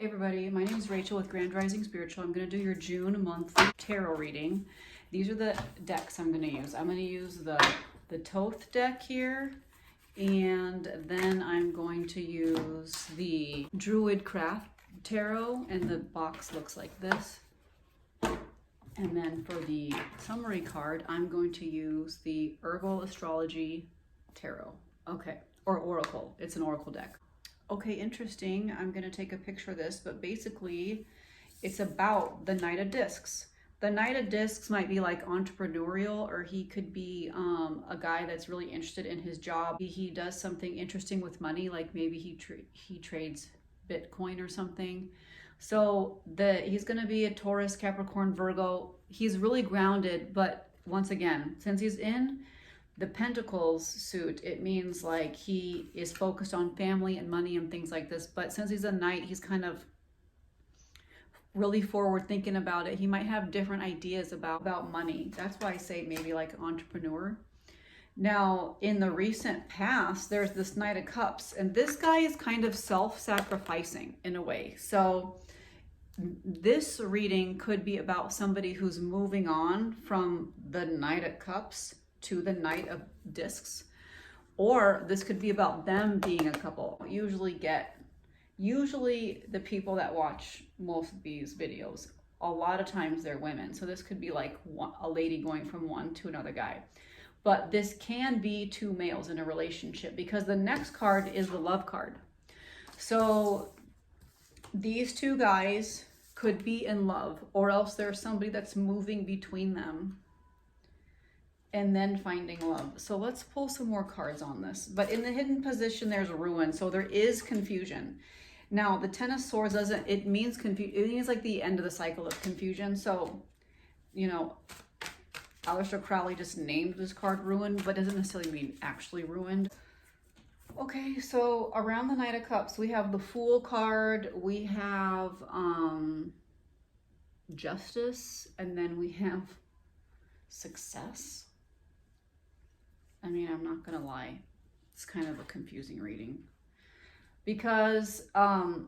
Hey everybody, my name is Rachel with Grand Rising Spiritual. I'm going to do your June monthly tarot reading. These are the decks I'm going to use. I'm going to use the Thoth deck here, and then I'm going to use the Druid Craft Tarot, and the box looks like this. And then for the summary card, I'm going to use the Herbal Astrology Tarot. Okay, or Oracle. It's an Oracle deck. Okay, interesting. I'm going to take a picture of this, but basically it's about the Knight of Discs. The Knight of Discs might be like entrepreneurial, or he could be a guy that's really interested in his job. He does something interesting with money, like maybe he trades Bitcoin or something. So he's going to be a Taurus, Capricorn, Virgo. He's really grounded, but once again, since he's in the Pentacles suit, it means like he is focused on family and money and things like this. But since he's a knight, he's kind of really forward thinking about it. He might have different ideas about money. That's why I say maybe like an entrepreneur. Now, in the recent past, there's this Knight of Cups, and this guy is kind of self-sacrificing in a way. So this reading could be about somebody who's moving on from the Knight of Cups to the Knight of Discs, or this could be about them being a couple. Usually the people that watch most of these videos, a lot of times they're women. So this could be like a lady going from one to another guy. But this can be two males in a relationship, because the next card is the love card. So these two guys could be in love, or else there's somebody that's moving between them and then finding love. So let's pull some more cards on this. But in the hidden position, there's a ruin. So there is confusion. Now, the Ten of Swords it means confusion. It means like the end of the cycle of confusion. So, you know, Aleister Crowley just named this card ruined, but doesn't necessarily mean actually ruined. Okay, so around the Knight of Cups, we have the Fool card, we have Justice, and then we have Success. I mean, I'm not gonna lie, it's kind of a confusing reading, because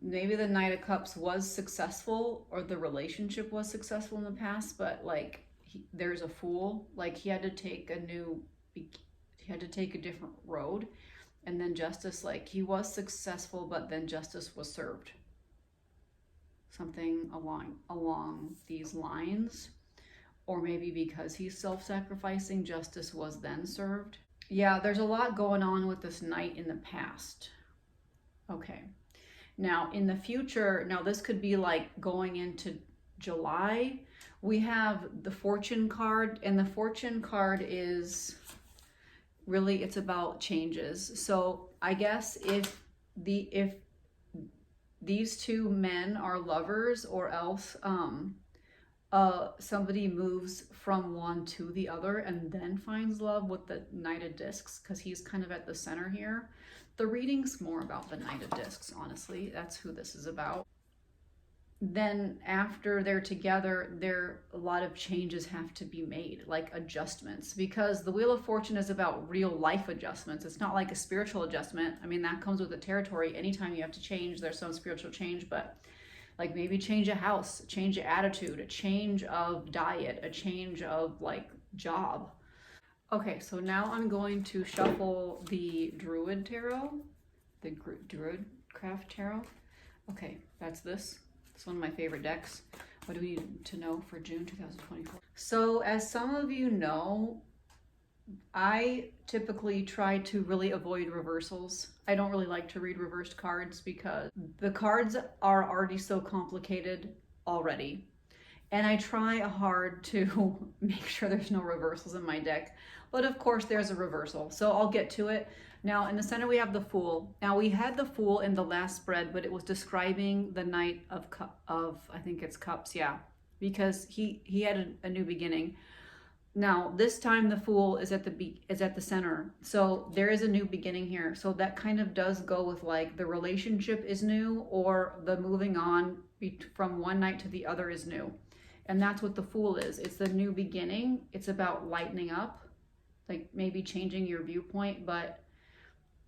maybe the Knight of Cups was successful, or the relationship was successful in the past, but like there's a Fool, like he had to take a different road. And then Justice, like he was successful, but then justice was served. Something along these lines. Or maybe because he's self-sacrificing, justice was then served. Yeah, there's a lot going on with this knight in the past. Okay. Now, in the future, now this could be like going into July. We have the Fortune card, and the Fortune card is really, it's about changes. So I guess if these two men are lovers, or else somebody moves from one to the other and then finds love with the Knight of Discs, because he's kind of at the center here. The reading's more about the Knight of Discs, honestly. That's who this is about. Then after they're together, a lot of changes have to be made, like adjustments, because the Wheel of Fortune is about real life adjustments. It's not like a spiritual adjustment. I mean, that comes with the territory. Anytime you have to change, there's some spiritual change, but like maybe change a house, change your attitude, a change of diet, a change of like job. Okay, so now I'm going to shuffle the Druid Tarot, the Druid Craft Tarot. Okay, that's this. It's one of my favorite decks. What do we need to know for June 2024? So as some of you know, I typically try to really avoid reversals. I don't really like to read reversed cards, because the cards are already so complicated already. And I try hard to make sure there's no reversals in my deck. But of course there's a reversal, so I'll get to it. Now in the center we have the Fool. Now we had the Fool in the last spread, but it was describing the Knight of I think it's Cups, yeah. Because he had a new beginning. Now this time the Fool is at the center. So there is a new beginning here. So that kind of does go with like the relationship is new, or the moving on from one night to the other is new. And that's what the Fool is. It's the new beginning. It's about lightening up, like maybe changing your viewpoint, but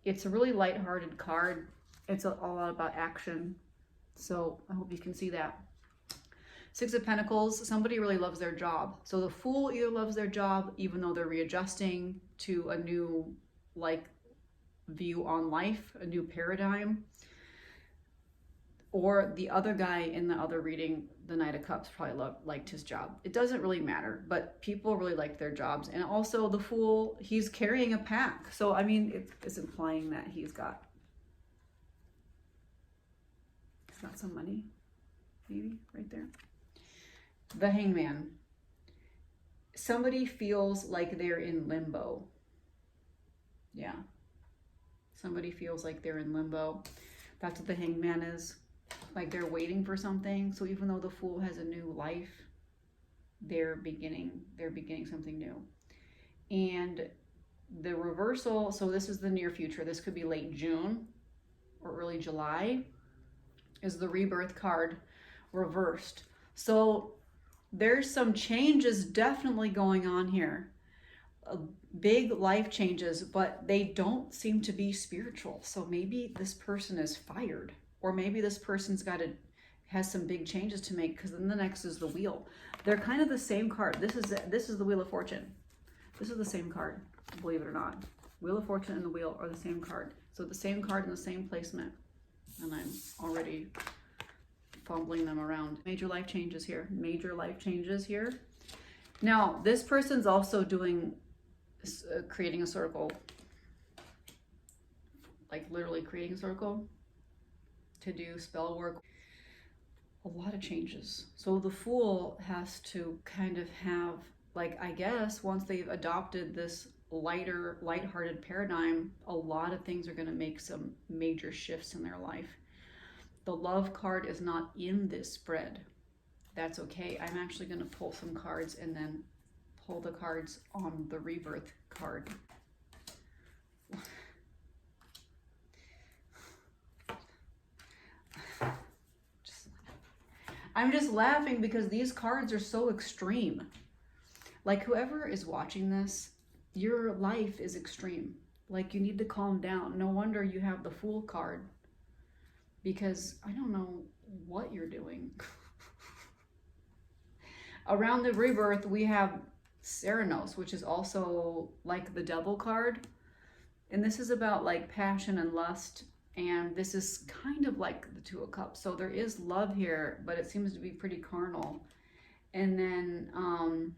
it's a really lighthearted card. It's a lot about action. So I hope you can see that. Six of Pentacles, somebody really loves their job. So the Fool either loves their job, even though they're readjusting to a new view on life, a new paradigm. Or the other guy in the other reading, the Knight of Cups, probably liked his job. It doesn't really matter, but people really like their jobs. And also the Fool, he's carrying a pack. So, I mean, it's implying that he's got some money, maybe, right there. The Hangman. Somebody feels like they're in limbo. Yeah. Somebody feels like they're in limbo. That's what the Hangman is. Like they're waiting for something. So even though the Fool has a new life, they're beginning something new. And the reversal, so this is the near future. This could be late June or early July, is the Rebirth card reversed. So there's some changes definitely going on here. Big life changes, but they don't seem to be spiritual. So maybe this person is fired. Or maybe this person's has some big changes to make, because then the next is the Wheel. They're kind of the same card. This is the Wheel of Fortune. This is the same card, believe it or not. Wheel of Fortune and the Wheel are the same card. So the same card in the same placement. And I'm already fumbling them around. Major life changes here. Major life changes here. Now, this person's also creating a circle. Like literally creating a circle to do spell work. A lot of changes. So the Fool has to kind of have, like, I guess once they've adopted this lighthearted paradigm, a lot of things are going to make some major shifts in their life. The Love card is not in this spread. That's okay. I'm actually going to pull some cards and then pull the cards on the Rebirth card. I'm just laughing because these cards are so extreme. Like whoever is watching this, your life is extreme. Like you need to calm down. No wonder you have the Fool card, because I don't know what you're doing. Around the Rebirth, we have Serenos, which is also like the Devil card. And this is about like passion and lust. And this is kind of like the Two of Cups. So there is love here, but it seems to be pretty carnal. And then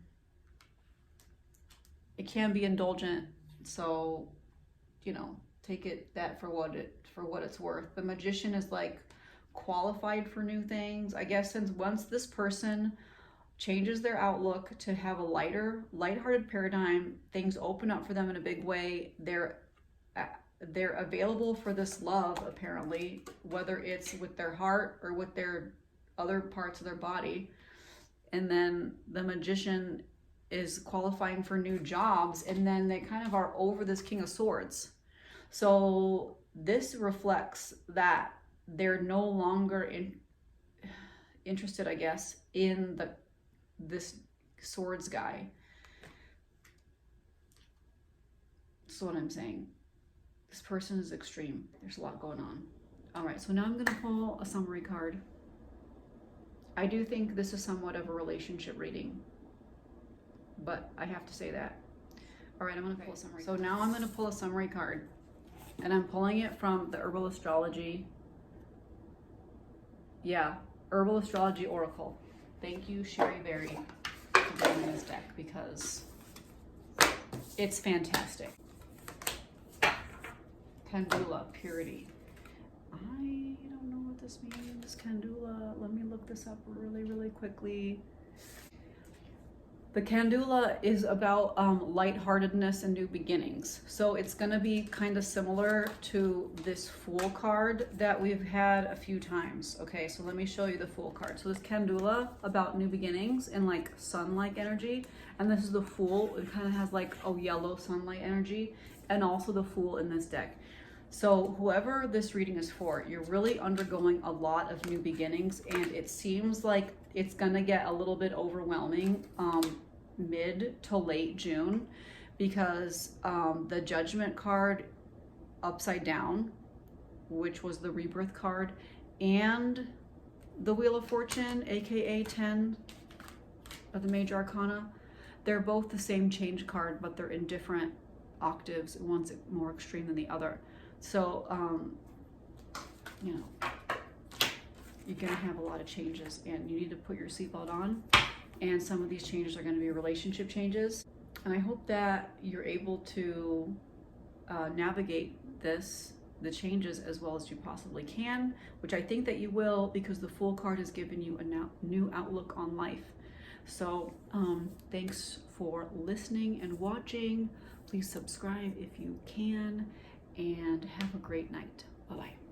it can be indulgent. So, you know, take that for what it's worth. The Magician is like qualified for new things. I guess since once this person changes their outlook to have a lighthearted paradigm, things open up for them in a big way. They're available for this love, apparently, whether it's with their heart or with their other parts of their body. And then the Magician is qualifying for new jobs, and then they kind of are over this King of Swords. So this reflects that they're no longer interested, I guess, in this Swords guy. That's what I'm saying. This person is extreme. There's a lot going on. All right, so now I'm going to pull a summary card. I do think this is somewhat of a relationship reading, but I have to say that. All right, I'm going to pull a summary. So now I'm going to pull a summary card, and I'm pulling it from the Herbal Astrology. Yeah, Herbal Astrology Oracle. Thank you, Sherry Berry, for bringing this deck, because it's fantastic. Candula, purity. I don't know what this means. Candula, let me look this up really, really quickly. The Candula is about lightheartedness and new beginnings. So it's going to be kind of similar to this Fool card that we've had a few times. Okay, so let me show you the Fool card. So this Candula about new beginnings and like sun-like energy. And this is the Fool. It kind of has like a yellow sunlight energy. And also the Fool in this deck. So whoever this reading is for, you're really undergoing a lot of new beginnings, and it seems like it's gonna get a little bit overwhelming mid to late June, because the Judgment card upside down, which was the Rebirth card, and the Wheel of Fortune, aka 10 of the Major Arcana, they're both the same change card, but they're in different octaves. One's more extreme than the other. So, you know, you're going to have a lot of changes, and you need to put your seatbelt on. And some of these changes are going to be relationship changes. And I hope that you're able to navigate the changes as well as you possibly can, which I think that you will, because the Fool card has given you a new outlook on life. So thanks for listening and watching. Please subscribe if you can, and have a great night. Bye-bye.